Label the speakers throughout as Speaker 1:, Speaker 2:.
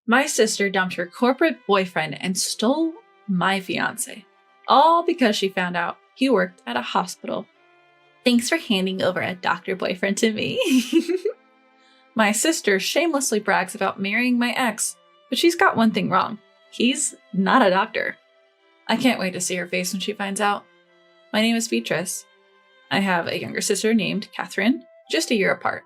Speaker 1: My sister dumped her corporate boyfriend and stole my fiancé, all because she found out he worked at a hospital. Thanks for handing over a doctor boyfriend to me. My sister shamelessly brags about marrying my ex, but she's got one thing wrong. He's not a doctor. I can't wait to see her face when she finds out. My name is Beatrice. I have a younger sister named Catherine, just a year apart.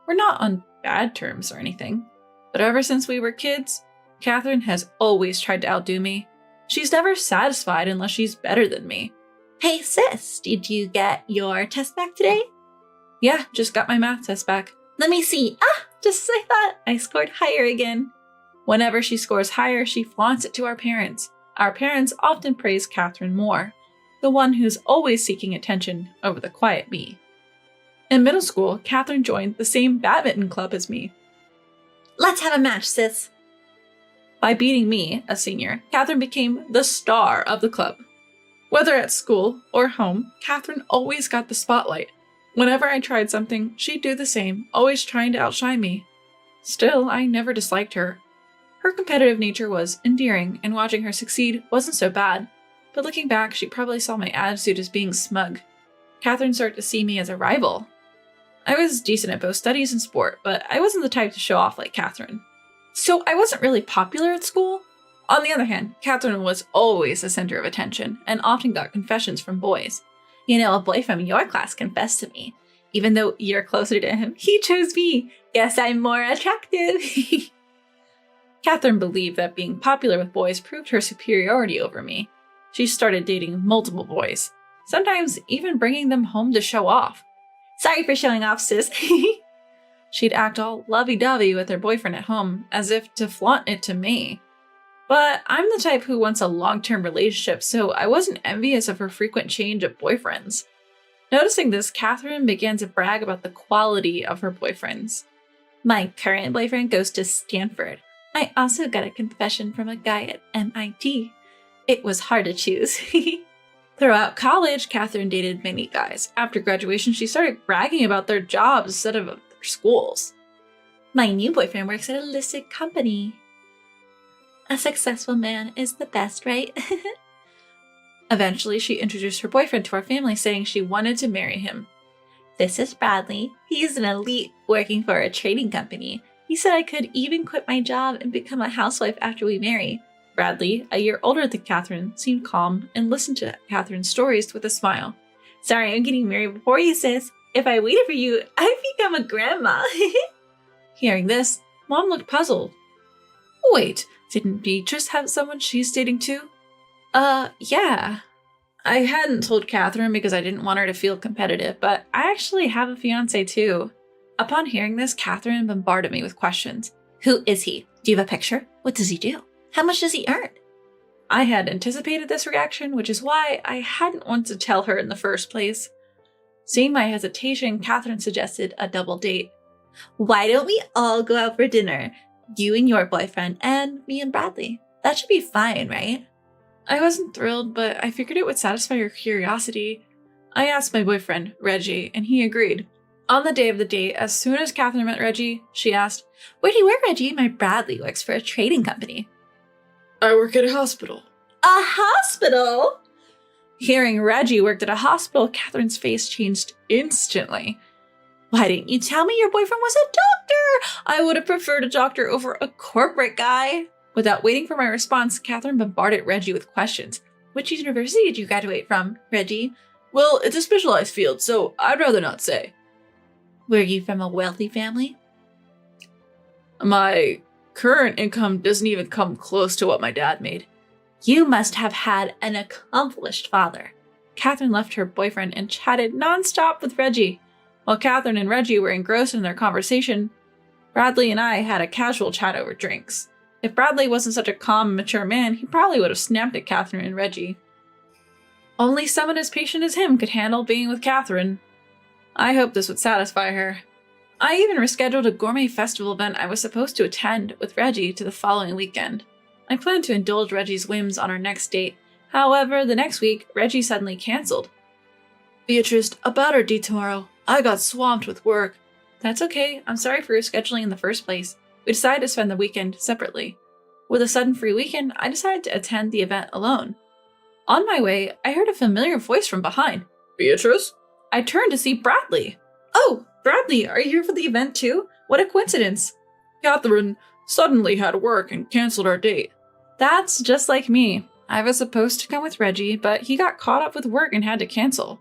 Speaker 1: We're not on bad terms or anything, but ever since we were kids, Catherine has always tried to outdo me. She's never satisfied unless she's better than me.
Speaker 2: Hey sis, did you get your test back today?
Speaker 1: Yeah, just got my math test back.
Speaker 2: Let me see. Just as I thought, I scored higher again.
Speaker 1: Whenever she scores higher, she flaunts it to our parents. Our parents often praise Catherine more, the one who's always seeking attention over the quiet me. In middle school, Catherine joined the same badminton club as me.
Speaker 2: Let's have a match, sis.
Speaker 1: By beating me, a senior, Catherine became the star of the club. Whether at school or home, Catherine always got the spotlight. Whenever I tried something, she'd do the same, always trying to outshine me. Still, I never disliked her. Her competitive nature was endearing, and watching her succeed wasn't so bad. But looking back, she probably saw my attitude as being smug. Catherine started to see me as a rival. I was decent at both studies and sport, but I wasn't the type to show off like Catherine. So I wasn't really popular at school. On the other hand, Catherine was always the center of attention, and often got confessions from boys.
Speaker 2: You know, a boy from your class confessed to me. Even though you're closer to him, he chose me. Guess I'm more attractive.
Speaker 1: Catherine believed that being popular with boys proved her superiority over me. She started dating multiple boys, sometimes even bringing them home to show off.
Speaker 2: Sorry for showing off, sis.
Speaker 1: She'd act all lovey-dovey with her boyfriend at home, as if to flaunt it to me. But I'm the type who wants a long-term relationship, so I wasn't envious of her frequent change of boyfriends. Noticing this, Catherine began to brag about the quality of her boyfriends.
Speaker 2: My current boyfriend goes to Stanford. I also got a confession from a guy at MIT. It was hard to choose.
Speaker 1: Throughout college, Catherine dated many guys. After graduation, she started bragging about their jobs instead of their schools.
Speaker 2: My new boyfriend works at a listed company. A successful man is the best, right?
Speaker 1: Eventually, she introduced her boyfriend to our family, saying she wanted to marry him.
Speaker 2: This is Bradley. He's an elite working for a trading company. He said I could even quit my job and become a housewife after we marry.
Speaker 1: Bradley, a year older than Catherine, seemed calm and listened to Catherine's stories with a smile.
Speaker 2: Sorry, I'm getting married before you, sis. If I waited for you, I'd become a grandma.
Speaker 1: Hearing this, Mom looked puzzled. Wait, didn't Beatrice have someone she's dating too? Yeah. I hadn't told Catherine because I didn't want her to feel competitive, but I actually have a fiancé too. Upon hearing this, Catherine bombarded me with questions.
Speaker 2: Who is he? Do you have a picture? What does he do? How much does he earn?
Speaker 1: I had anticipated this reaction, which is why I hadn't wanted to tell her in the first place. Seeing my hesitation, Catherine suggested a double date.
Speaker 2: Why don't we all go out for dinner? You and your boyfriend, and me and Bradley. That should be fine, right?
Speaker 1: I wasn't thrilled, but I figured it would satisfy her curiosity. I asked my boyfriend, Reggie, and he agreed. On the day of the date, as soon as Catherine met Reggie, she asked,
Speaker 2: Where do you work, Reggie? My Bradley works for a trading company.
Speaker 1: I work at a hospital.
Speaker 2: A hospital?
Speaker 1: Hearing Reggie worked at a hospital, Catherine's face changed instantly.
Speaker 2: Why didn't you tell me your boyfriend was a doctor?
Speaker 1: I would have preferred a doctor over a corporate guy. Without waiting for my response, Catherine bombarded Reggie with questions.
Speaker 2: Which university did you graduate from, Reggie?
Speaker 1: Well, it's a specialized field, so I'd rather not say.
Speaker 2: Were you from a wealthy family?
Speaker 1: My current income doesn't even come close to what my dad made.
Speaker 2: You must have had an accomplished father.
Speaker 1: Catherine left her boyfriend and chatted nonstop with Reggie. While Catherine and Reggie were engrossed in their conversation, Bradley and I had a casual chat over drinks. If Bradley wasn't such a calm and mature man, he probably would have snapped at Catherine and Reggie. Only someone as patient as him could handle being with Catherine. I hoped this would satisfy her. I even rescheduled a gourmet festival event I was supposed to attend with Reggie to the following weekend. I planned to indulge Reggie's whims on our next date. However, the next week, Reggie suddenly canceled. Beatrice, about our date tomorrow. I got swamped with work. That's okay. I'm sorry for rescheduling in the first place. We decided to spend the weekend separately. With a sudden free weekend, I decided to attend the event alone. On my way, I heard a familiar voice from behind. Beatrice? I turned to see Bradley. Oh, Bradley, are you here for the event too? What a coincidence. Catherine suddenly had work and canceled our date. That's just like me. I was supposed to come with Reggie, but he got caught up with work and had to cancel.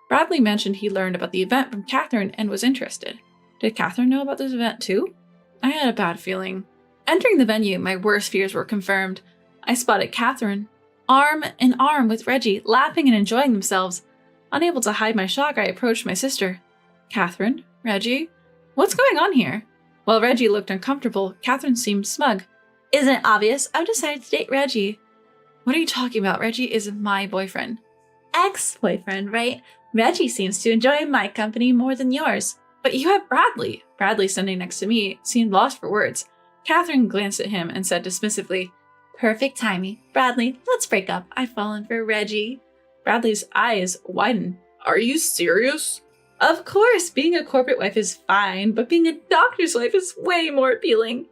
Speaker 1: Bradley mentioned he learned about the event from Catherine and was interested. Did Catherine know about this event too? I had a bad feeling. Entering the venue, my worst fears were confirmed. I spotted Catherine, arm in arm with Reggie, laughing and enjoying themselves. Unable to hide my shock, I approached my sister. Catherine? Reggie? What's going on here? While Reggie looked uncomfortable, Catherine seemed smug. Isn't it obvious? I've decided to date Reggie. What are you talking about? Reggie is my boyfriend. Ex-boyfriend, right? Reggie seems to enjoy my company more than yours. But you have Bradley. Bradley, standing next to me, seemed lost for words. Catherine glanced at him and said dismissively, Perfect timing. Bradley, let's break up. I've fallen for Reggie. Bradley's eyes widened. Are you serious? Of course, being a corporate wife is fine, but being a doctor's wife is way more appealing.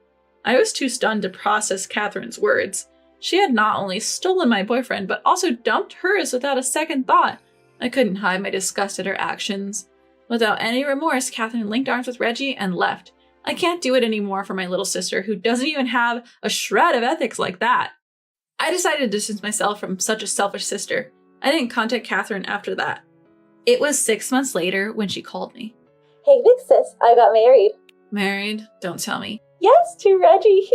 Speaker 1: I was too stunned to process Catherine's words. She had not only stolen my boyfriend, but also dumped hers without a second thought. I couldn't hide my disgust at her actions. Without any remorse, Catherine linked arms with Reggie and left. I can't do it anymore for my little sister, who doesn't even have a shred of ethics like that. I decided to distance myself from such a selfish sister. I didn't contact Catherine after that. It was 6 months later when she called me.
Speaker 2: Hey, big sis, I got married.
Speaker 1: Married? Don't tell me.
Speaker 2: Yes, to Reggie.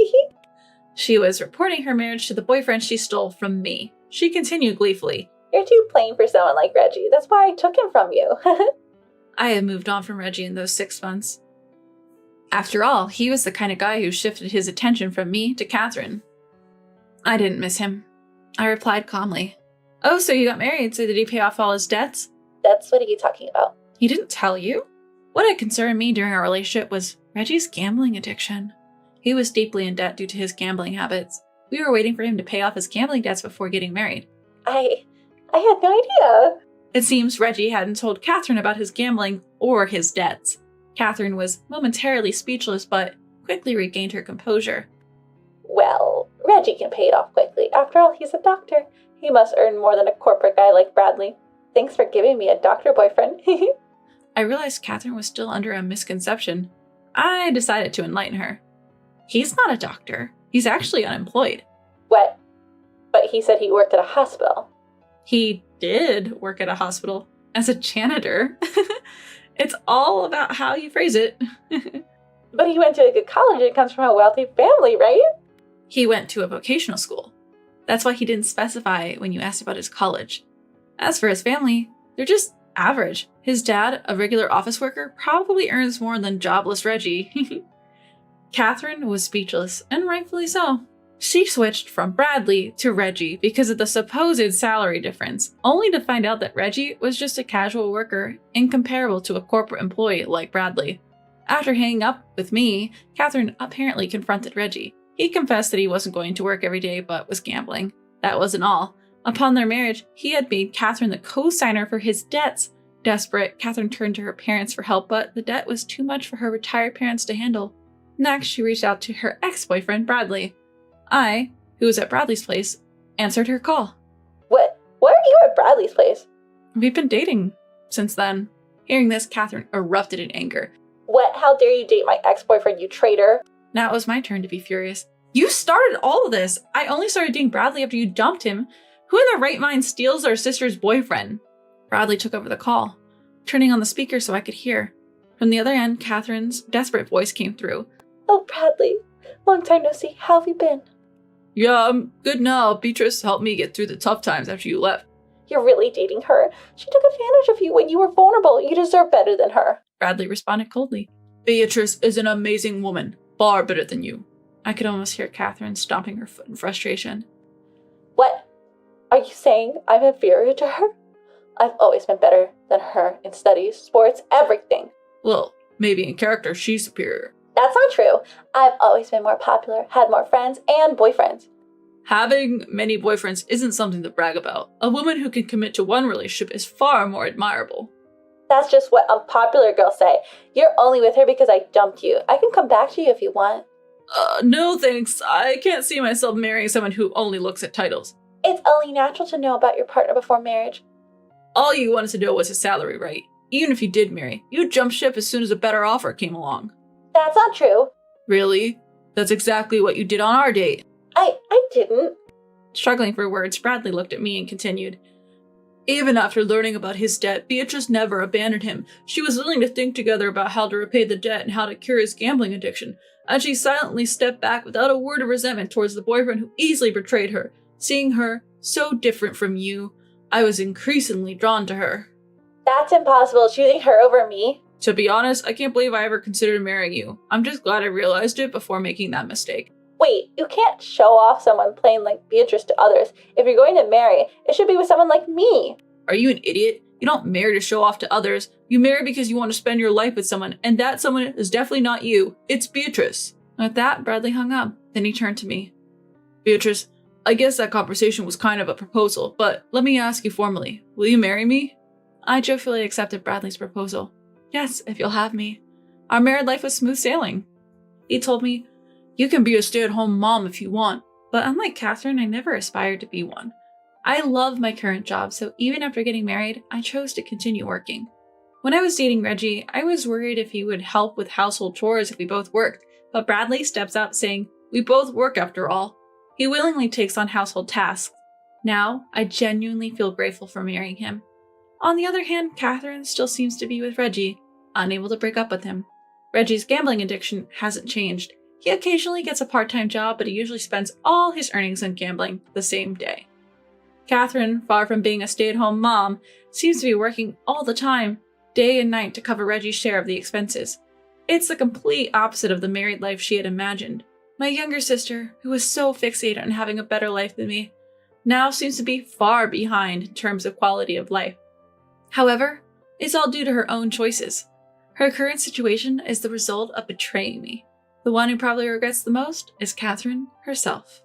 Speaker 1: She was reporting her marriage to the boyfriend she stole from me. She continued gleefully.
Speaker 2: You're too plain for someone like Reggie. That's why I took him from you.
Speaker 1: I had moved on from Reggie in those 6 months. After all, he was the kind of guy who shifted his attention from me to Catherine. I didn't miss him. I replied calmly. Oh, so you got married, so did he pay off all his debts?
Speaker 2: That's what are you talking about?
Speaker 1: He didn't tell you? What had concerned me during our relationship was Reggie's gambling addiction. He was deeply in debt due to his gambling habits. We were waiting for him to pay off his gambling debts before getting married.
Speaker 2: I had no idea.
Speaker 1: It seems Reggie hadn't told Catherine about his gambling or his debts. Catherine was momentarily speechless, but quickly regained her composure.
Speaker 2: Well, Reggie can pay it off quickly. After all, he's a doctor. He must earn more than a corporate guy like Bradley. Thanks for giving me a doctor boyfriend.
Speaker 1: I realized Catherine was still under a misconception. I decided to enlighten her. He's not a doctor. He's actually unemployed.
Speaker 2: What? But he said he worked at a hospital.
Speaker 1: He did work at a hospital as a janitor. It's all about how you phrase it.
Speaker 2: But he went to a good college and comes from a wealthy family, right?
Speaker 1: He went to a vocational school. That's why he didn't specify when you asked about his college. As for his family, they're just average. His dad, a regular office worker, probably earns more than jobless Reggie. Catherine was speechless, and rightfully so. She switched from Bradley to Reggie because of the supposed salary difference, only to find out that Reggie was just a casual worker, incomparable to a corporate employee like Bradley. After hanging up with me, Catherine apparently confronted Reggie. He confessed that he wasn't going to work every day but was gambling. That wasn't all. Upon their marriage, he had made Catherine the co-signer for his debts. Desperate, Catherine turned to her parents for help, but the debt was too much for her retired parents to handle. Next, she reached out to her ex-boyfriend, Bradley. I, who was at Bradley's place, answered her call.
Speaker 2: What? Why are you at Bradley's place?
Speaker 1: We've been dating since then. Hearing this, Catherine erupted in anger.
Speaker 2: What? How dare you date my ex-boyfriend, you traitor?
Speaker 1: Now it was my turn to be furious. You started all of this! I only started dating Bradley after you dumped him. Who in their right mind steals their sister's boyfriend? Bradley took over the call, turning on the speaker so I could hear. From the other end, Catherine's desperate voice came through.
Speaker 2: Oh, Bradley. Long time no see. How have you been?
Speaker 1: Yeah, I'm good now. Beatrice helped me get through the tough times after you left.
Speaker 2: You're really dating her. She took advantage of you when you were vulnerable. You deserve better than her.
Speaker 1: Bradley responded coldly. Beatrice is an amazing woman. Far better than you. I could almost hear Catherine stomping her foot in frustration.
Speaker 2: What? Are you saying I'm inferior to her? I've always been better than her in studies, sports, everything.
Speaker 1: Well, maybe in character she's superior.
Speaker 2: That's not true. I've always been more popular, had more friends and boyfriends.
Speaker 1: Having many boyfriends isn't something to brag about. A woman who can commit to one relationship is far more admirable.
Speaker 2: That's just what unpopular girls say. You're only with her because I dumped you. I can come back to you if you want.
Speaker 1: No thanks. I can't see myself marrying someone who only looks at titles.
Speaker 2: It's only natural to know about your partner before marriage.
Speaker 1: All you wanted to know was his salary, right? Even if you did marry, you'd jump ship as soon as a better offer came along.
Speaker 2: That's not true.
Speaker 1: Really? That's exactly what you did on our date.
Speaker 2: I didn't.
Speaker 1: Struggling for words, Bradley looked at me and continued. Even after learning about his debt, Beatrice never abandoned him. She was willing to think together about how to repay the debt and how to cure his gambling addiction, and she silently stepped back without a word of resentment towards the boyfriend who easily betrayed her. Seeing her, so different from you, I was increasingly drawn to her.
Speaker 2: That's impossible, choosing her over me.
Speaker 1: To be honest, I can't believe I ever considered marrying you. I'm just glad I realized it before making that mistake.
Speaker 2: Wait, you can't show off someone plain like Beatrice to others. If you're going to marry, it should be with someone like me.
Speaker 1: Are you an idiot? You don't marry to show off to others. You marry because you want to spend your life with someone, and that someone is definitely not you. It's Beatrice. At that, Bradley hung up. Then he turned to me. Beatrice, I guess that conversation was kind of a proposal, but let me ask you formally. Will you marry me? I joyfully accepted Bradley's proposal. Yes, if you'll have me. Our married life was smooth sailing. He told me, you can be a stay-at-home mom if you want, but unlike Catherine, I never aspired to be one. I love my current job, so even after getting married, I chose to continue working. When I was dating Reggie, I was worried if he would help with household chores if we both worked, but Bradley steps up saying, we both work after all. He willingly takes on household tasks. Now, I genuinely feel grateful for marrying him. On the other hand, Catherine still seems to be with Reggie, unable to break up with him. Reggie's gambling addiction hasn't changed. He occasionally gets a part-time job, but he usually spends all his earnings on gambling the same day. Catherine, far from being a stay-at-home mom, seems to be working all the time, day and night, to cover Reggie's share of the expenses. It's the complete opposite of the married life she had imagined. My younger sister, who was so fixated on having a better life than me, now seems to be far behind in terms of quality of life. However, it's all due to her own choices. Her current situation is the result of betraying me. The one who probably regrets the most is Catherine herself.